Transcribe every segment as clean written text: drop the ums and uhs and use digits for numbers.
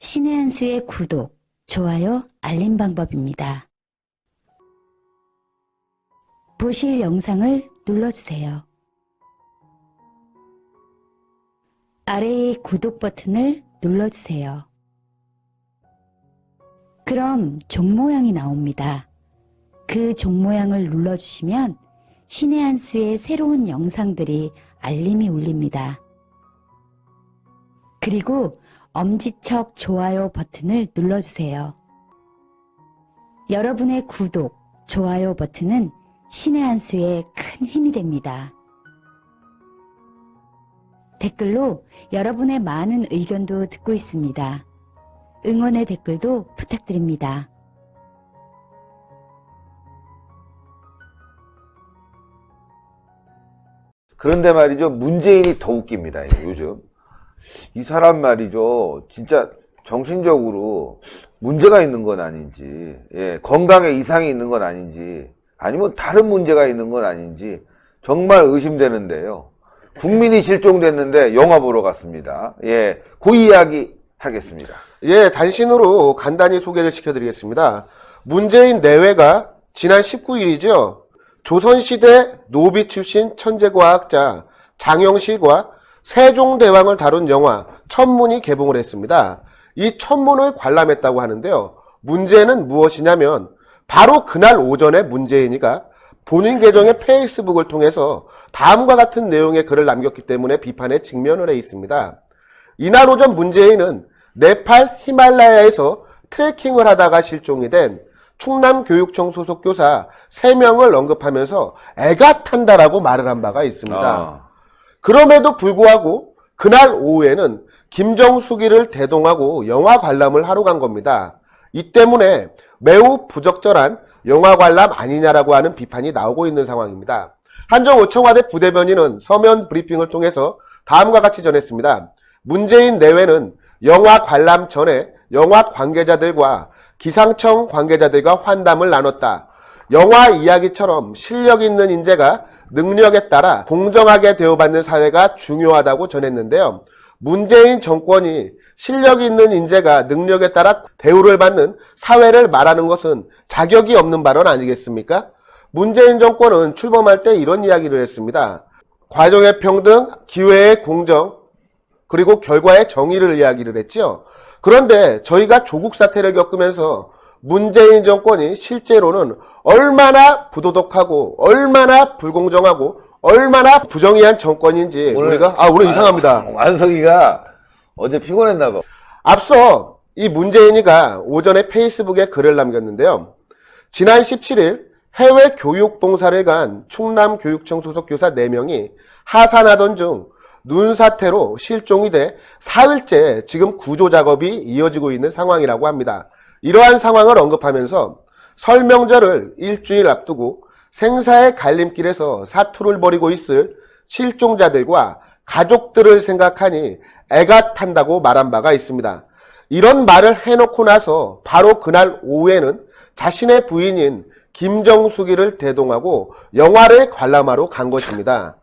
신의 한 수의 구독, 좋아요, 알림 방법입니다. 보실 영상을 눌러주세요. 아래의 구독 버튼을 눌러주세요. 그럼 종 모양이 나옵니다. 그 종 모양을 눌러주시면 신의 한 수의 새로운 영상들이 알림이 울립니다. 그리고 엄지척 좋아요 버튼을 눌러주세요. 여러분의 구독, 좋아요 버튼은 신의 한 수에 큰 힘이 됩니다. 댓글로 여러분의 많은 의견도 듣고 있습니다. 응원의 댓글도 부탁드립니다. 그런데 말이죠, 문재인이 더 웃깁니다. 요즘 이 사람 말이죠, 진짜 정신적으로 문제가 있는 건 아닌지, 건강에 이상이 있는 건 아닌지, 아니면 다른 문제가 있는 건 아닌지 정말 의심되는데요. 국민이 실종됐는데 영화 보러 갔습니다. 그 이야기 하겠습니다. 단신으로 간단히 소개를 시켜드리겠습니다. 문재인 내외가 지난 19일이죠. 조선시대 노비 출신 천재과학자 장영실과 세종대왕을 다룬 영화 천문이 개봉을 했습니다. 이 천문을 관람했다고 하는데요. 문제는 무엇이냐면 바로 그날 오전에 문재인이가 본인 계정의 페이스북을 통해서 다음과 같은 내용의 글을 남겼기 때문에 비판에 직면을 해 있습니다. 이날 오전 문재인은 네팔 히말라야에서 트레킹을 하다가 실종이 된 충남교육청 소속 교사 3명을 언급하면서 애가 탄다라고 말을 한 바가 있습니다. 그럼에도 불구하고 그날 오후에는 김정숙이를 대동하고 영화 관람을 하러 간 겁니다. 이 때문에 매우 부적절한 영화 관람 아니냐라고 하는 비판이 나오고 있는 상황입니다. 한정우 청와대 부대변인은 서면 브리핑을 통해서 다음과 같이 전했습니다. 문재인 내외는 영화 관람 전에 영화 관계자들과 기상청 관계자들과 환담을 나눴다. 영화 이야기처럼 실력 있는 인재가 능력에 따라 공정하게 대우받는 사회가 중요하다고 전했는데요. 문재인 정권이 실력 있는 인재가 능력에 따라 대우를 받는 사회를 말하는 것은 자격이 없는 발언 아니겠습니까? 문재인 정권은 출범할 때 이런 이야기를 했습니다. 과정의 평등, 기회의 공정, 그리고 결과의 정의를 이야기를 했지요. 그런데 저희가 조국 사태를 겪으면서 문재인 정권이 실제로는 얼마나 부도덕하고 얼마나 불공정하고 얼마나 부정의한 정권인지 오늘 이상합니다. 완석이가 어제 피곤했나 봐. 앞서 이 문재인이가 오전에 페이스북에 글을 남겼는데요. 지난 17일 해외 교육 봉사를 간 충남교육청 소속 교사 4명이 하산하던 중 눈사태로 실종이 돼 4일째 지금 구조 작업이 이어지고 있는 상황이라고 합니다. 이러한 상황을 언급하면서 설 명절을 일주일 앞두고 생사의 갈림길에서 사투를 벌이고 있을 실종자들과 가족들을 생각하니 애가 탄다고 말한 바가 있습니다. 이런 말을 해놓고 나서 바로 그날 오후에는 자신의 부인인 김정숙이를 대동하고 영화를 관람하러 간 것입니다.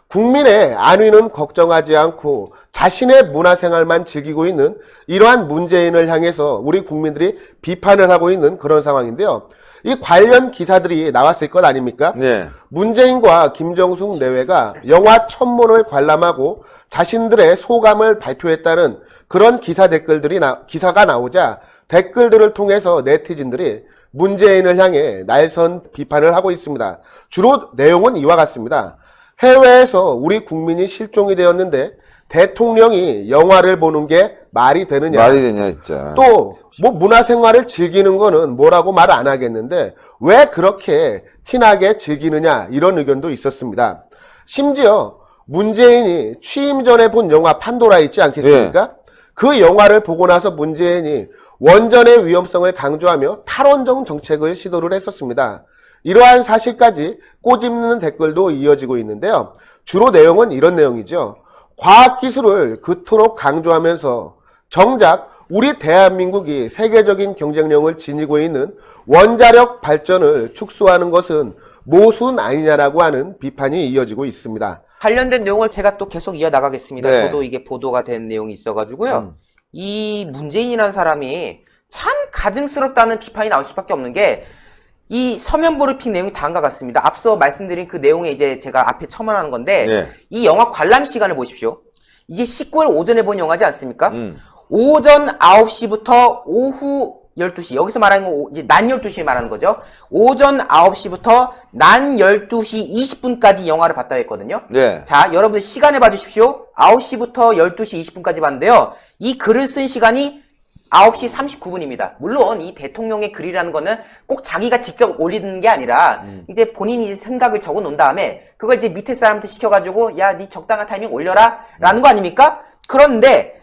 국민의 안위는 걱정하지 않고 자신의 문화생활만 즐기고 있는 이러한 문재인을 향해서 우리 국민들이 비판을 하고 있는 그런 상황인데요. 이 관련 기사들이 나왔을 것 아닙니까? 네. 문재인과 김정숙 내외가 영화 천문을 관람하고 자신들의 소감을 발표했다는 그런 기사가 나오자 댓글들을 통해서 네티즌들이 문재인을 향해 날선 비판을 하고 있습니다. 주로 내용은 이와 같습니다. 해외에서 우리 국민이 실종이 되었는데 대통령이 영화를 보는 게 말이 되느냐. 말이 되냐, 진짜. 또 뭐 문화생활을 즐기는 거는 뭐라고 말 안 하겠는데 왜 그렇게 티나게 즐기느냐, 이런 의견도 있었습니다. 심지어 문재인이 취임 전에 본 영화 판도라 있지 않겠습니까? 그 영화를 보고 나서 문재인이 원전의 위험성을 강조하며 탈원전 정책을 시도를 했었습니다. 이러한 사실까지 꼬집는 댓글도 이어지고 있는데요. 주로 내용은 이런 내용이죠. 과학기술을 그토록 강조하면서 정작 우리 대한민국이 세계적인 경쟁력을 지니고 있는 원자력 발전을 축소하는 것은 모순 아니냐라고 하는 비판이 이어지고 있습니다. 관련된 내용을 제가 또 계속 이어나가겠습니다. 네. 저도 이게 보도가 된 내용이 있어가지고요. 이 문재인이라는 사람이 참 가증스럽다는 비판이 나올 수밖에 없는 게 이 서면 브리핑 내용이 다음과 같습니다. 앞서 말씀드린 그 내용에 이제 제가 앞에 첨언하는 건데 네. 이 영화 관람 시간을 보십시오. 이제 19일 오전에 본 영화지 않습니까? 오전 9시부터 오후 12시. 여기서 말하는 건 이제 낮 12시에 말하는 거죠. 오전 9시부터 낮 12시 20분까지 영화를 봤다 했거든요. 네. 자, 여러분들 시간을 봐주십시오. 9시부터 12시 20분까지 봤는데요. 이 글을 쓴 시간이 9시 39분입니다. 물론 이 대통령의 글이라는 거는 꼭 자기가 직접 올리는 게 아니라 이제 본인이 생각을 적어 놓은 다음에 그걸 이제 밑에 사람한테 시켜가지고 야, 네 적당한 타이밍 올려라 라는 거 아닙니까? 그런데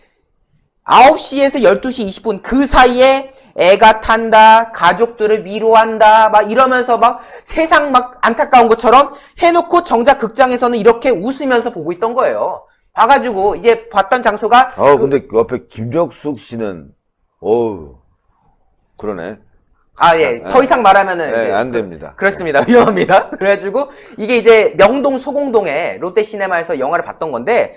9시에서 12시 20분 그 사이에 애가 탄다, 가족들을 위로한다, 막 이러면서 막 세상 막 안타까운 것처럼 해놓고 정작 극장에서는 이렇게 웃으면서 보고 있던 거예요. 봐가지고 이제 봤던 장소가 근데 그 옆에 김적숙 씨는 그러네. 예. 더 이상 말하면은 네, 이제 안 됩니다. 그렇습니다. 위험합니다. 그래가지고 이게 이제 명동 소공동에 롯데시네마에서 영화를 봤던 건데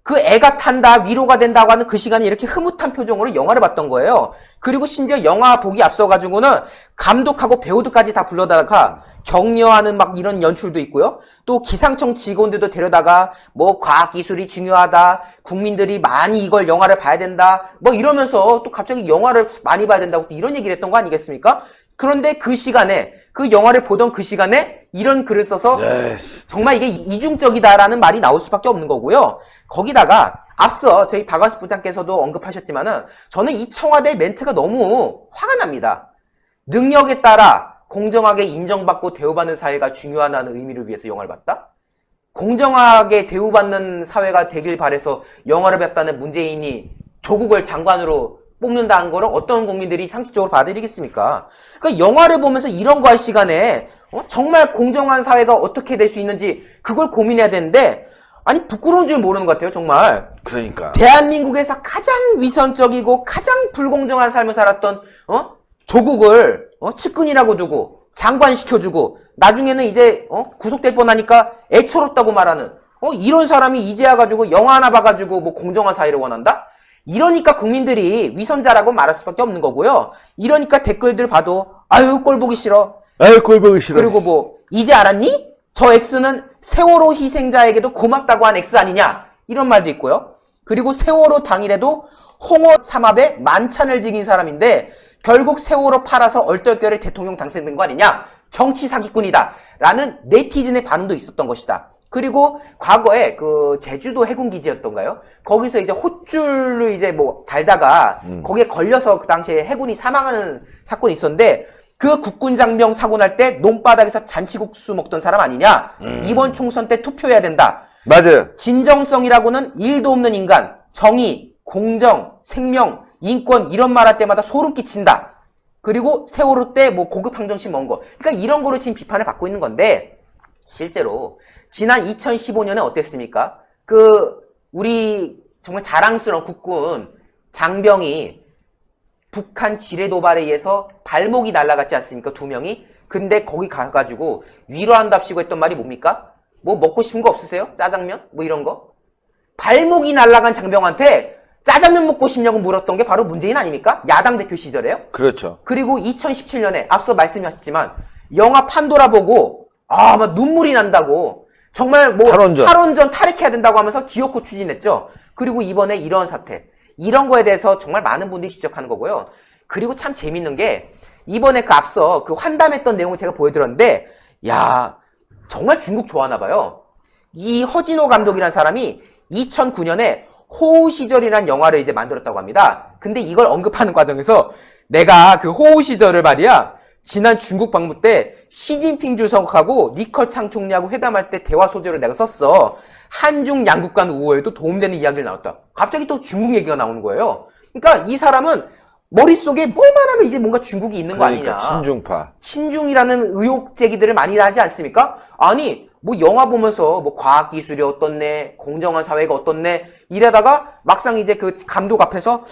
그 애가 탄다, 위로가 된다고 하는 그 시간에 이렇게 흐뭇한 표정으로 영화를 봤던 거예요. 그리고 심지어 영화 보기 앞서가지고는 감독하고 배우들까지 다 불러다가 격려하는 막 이런 연출도 있고요. 또 기상청 직원들도 데려다가 뭐 과학기술이 중요하다, 국민들이 많이 이걸 영화를 봐야 된다, 뭐 이러면서 또 갑자기 영화를 많이 봐야 된다고 또 이런 얘기를 했던 거 아니겠습니까? 그런데 그 시간에, 그 영화를 보던 그 시간에 이런 글을 써서 정말 이게 이중적이다라는 말이 나올 수밖에 없는 거고요. 거기다가 앞서 저희 박완수 부장께서도 언급하셨지만은 저는 이 청와대 멘트가 너무 화가 납니다. 능력에 따라 공정하게 인정받고 대우받는 사회가 중요하다는 의미를 위해서 영화를 봤다? 공정하게 대우받는 사회가 되길 바라서 영화를 봤다는 문재인이 조국을 장관으로 뽑는다는 거를 어떤 국민들이 상식적으로 받아들이겠습니까? 그러니까 영화를 보면서 이런 거 할 시간에 정말 공정한 사회가 어떻게 될 수 있는지 그걸 고민해야 되는데 아니 부끄러운 줄 모르는 것 같아요. 정말. 그러니까. 대한민국에서 가장 위선적이고 가장 불공정한 삶을 살았던 조국을 측근이라고 두고 장관 시켜주고 나중에는 이제 구속될 뻔하니까 애처롭다고 말하는 이런 사람이 이제 와가지고 영화 하나 봐가지고 뭐 공정한 사회를 원한다? 이러니까 국민들이 위선자라고 말할 수밖에 없는 거고요. 이러니까 댓글들 봐도 아유 꼴 보기 싫어. 아유 꼴 보기 싫어. 그리고 뭐 이제 알았니? 저 X는 세월호 희생자에게도 고맙다고 한 X 아니냐? 이런 말도 있고요. 그리고 세월호 당일에도 홍어 삼합에 만찬을 즐긴 사람인데 결국 세월호 팔아서 얼떨결에 대통령 당선된 거 아니냐? 정치 사기꾼이다. 라는 네티즌의 반응도 있었던 것이다. 그리고 과거에 그 제주도 해군기지였던가요? 거기서 이제 헛줄을 이제 뭐 달다가 거기에 걸려서 그 당시에 해군이 사망하는 사건이 있었는데 그 국군 장병 사고 날 때 논바닥에서 잔치국수 먹던 사람 아니냐? 이번 총선 때 투표해야 된다. 맞아요. 진정성이라고는 일도 없는 인간, 정의, 공정, 생명, 인권 이런 말 할 때마다 소름 끼친다. 그리고 세월호 때 뭐 고급 항정식 먹은 거. 그러니까 이런 거로 지금 비판을 받고 있는 건데 실제로 지난 2015년에 어땠습니까? 우리 정말 자랑스러운 국군 장병이 북한 지뢰 도발에 의해서 발목이 날아갔지 않습니까? 2명이. 근데 거기 가가지고 위로한답시고 했던 말이 뭡니까? 뭐 먹고 싶은 거 없으세요? 짜장면? 뭐 이런 거? 발목이 날아간 장병한테 짜장면 먹고 싶냐고 물었던 게 바로 문재인 아닙니까? 야당 대표 시절에요? 그렇죠. 그리고 2017년에 앞서 말씀하셨지만 영화 판도라 보고 막 눈물이 난다고 정말 뭐 탈원전 탈핵해야 된다고 하면서 기어코 추진했죠. 그리고 이번에 이런 사태, 이런 거에 대해서 정말 많은 분들이 지적하는 거고요. 그리고 참 재밌는 게 이번에 그 앞서 그 환담했던 내용을 제가 보여드렸는데 야 정말 중국 좋아하나 봐요. 이 허진호 감독이라는 사람이 2009년에 호우 시절이라는 영화를 이제 만들었다고 합니다. 근데 이걸 언급하는 과정에서 내가 그 호우 시절을 말이야 지난 중국 방문 때 시진핑 주석하고 리커창 총리하고 회담할 때 대화 소재로 내가 썼어. 한중 양국 간 우호에도 도움되는 이야기를 나눴다. 갑자기 또 중국 얘기가 나오는 거예요. 그러니까 이 사람은 머릿속에 뭘만 하면 이제 뭔가 중국이 있는 거 아니냐. 친중파. 친중이라는 의혹 제기들을 많이 하지 않습니까? 아니 뭐 영화 보면서 뭐 과학기술이 어떻네, 공정한 사회가 어떻네 이러다가 막상 이제 그 감독 앞에서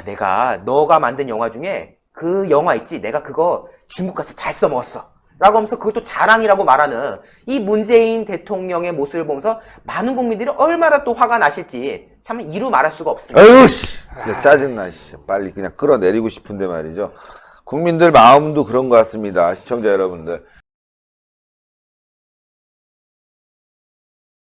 내가 너가 만든 영화 중에 그 영화 있지, 내가 그거 중국 가서 잘 써먹었어 라고 하면서 그것도 자랑이라고 말하는 이 문재인 대통령의 모습을 보면서 많은 국민들이 얼마나 또 화가 나실지 참 이루 말할 수가 없습니다. 아유 씨. 진짜 짜증나, 진짜. 빨리 그냥 끌어내리고 싶은데 말이죠. 국민들 마음도 그런 것 같습니다. 시청자 여러분들.